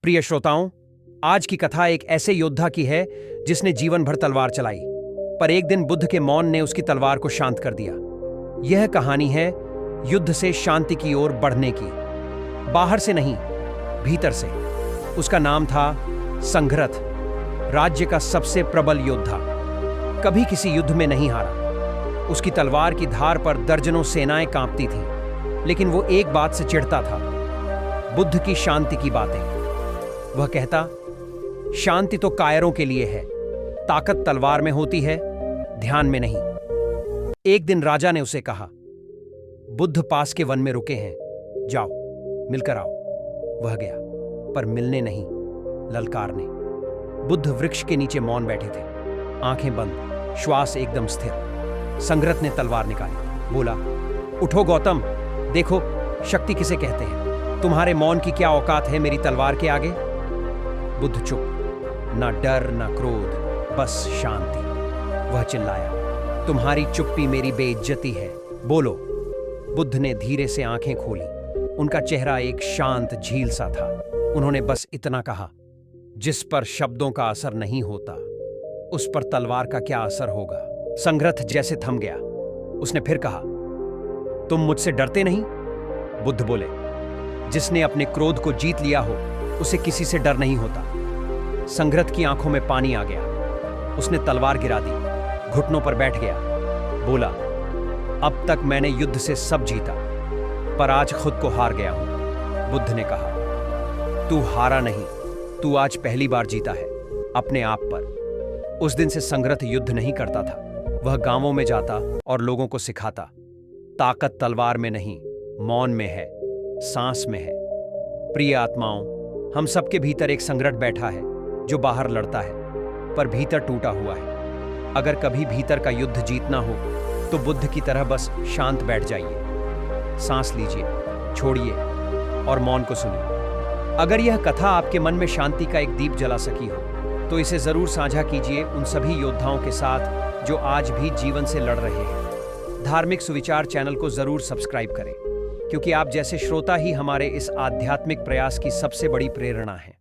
प्रिय श्रोताओं, आज की कथा एक ऐसे योद्धा की है जिसने जीवन भर तलवार चलाई, पर एक दिन बुद्ध के मौन ने उसकी तलवार को शांत कर दिया। यह कहानी है युद्ध से शांति की ओर बढ़ने की, बाहर से नहीं, भीतर से। उसका नाम था संघरथ, राज्य का सबसे प्रबल योद्धा। कभी किसी युद्ध में नहीं हारा। उसकी तलवार की धार पर दर्जनों सेनाएं कांपती थीं, लेकिन वो एक बात से चिढ़ता था, बुद्ध की शांति की बातें। वह कहता, शांति तो कायरों के लिए है, ताकत तलवार में होती है, ध्यान में नहीं। एक दिन राजा ने उसे कहा, बुद्ध पास के वन में रुके हैं, जाओ मिलकर आओ। वह गया, पर मिलने नहीं, ललकारने। बुद्ध वृक्ष के नीचे मौन बैठे थे, आंखें बंद, श्वास एकदम स्थिर। संघरथ ने तलवार निकाली, बोला, उठो गौतम, देखो शक्ति किसे कहते हैं। तुम्हारे मौन की क्या औकात है मेरी तलवार के आगे। बुद्ध चुप, ना डर ना क्रोध, बस शांति। वह चिल्लाया, तुम्हारी चुप्पी मेरी बेइज्जती है, बोलो। बुद्ध ने धीरे से आंखें खोली। उनका चेहरा एक शांत झील सा था। उन्होंने बस इतना कहा, जिस पर शब्दों का असर नहीं होता, उस पर तलवार का क्या असर होगा। संघरथ जैसे थम गया। उसने फिर कहा, तुम मुझसे डरते नहीं। बुद्ध बोले, जिसने अपने क्रोध को जीत लिया हो, उसे किसी से डर नहीं होता। संघरथ की आंखों में पानी आ गया। उसने तलवार गिरा दी, घुटनों पर बैठ गया, बोला, अब तक मैंने युद्ध से सब जीता, पर आज खुद को हार गया हूं। बुद्ध ने कहा, तू हारा नहीं, तू आज पहली बार जीता है, अपने आप पर। उस दिन से संघरथ युद्ध नहीं करता था। वह गांवों में जाता और लोगों को सिखाता, ताकत तलवार में नहीं, मौन में है, सांस में है। प्रिय आत्माओं, हम सबके भीतर एक संघरथ बैठा है जो बाहर लड़ता है, पर भीतर टूटा हुआ है। अगर कभी भीतर का युद्ध जीतना हो तो बुद्ध की तरह बस शांत बैठ जाइए, सांस लीजिए, छोड़िए और मौन को सुनिए। अगर यह कथा आपके मन में शांति का एक दीप जला सकी हो तो इसे जरूर साझा कीजिए उन सभी योद्धाओं के साथ जो आज भी जीवन से लड़ रहे हैं। धार्मिक सुविचार चैनल को जरूर सब्सक्राइब करें, क्योंकि आप जैसे श्रोता ही हमारे इस आध्यात्मिक प्रयास की सबसे बड़ी प्रेरणा हैं।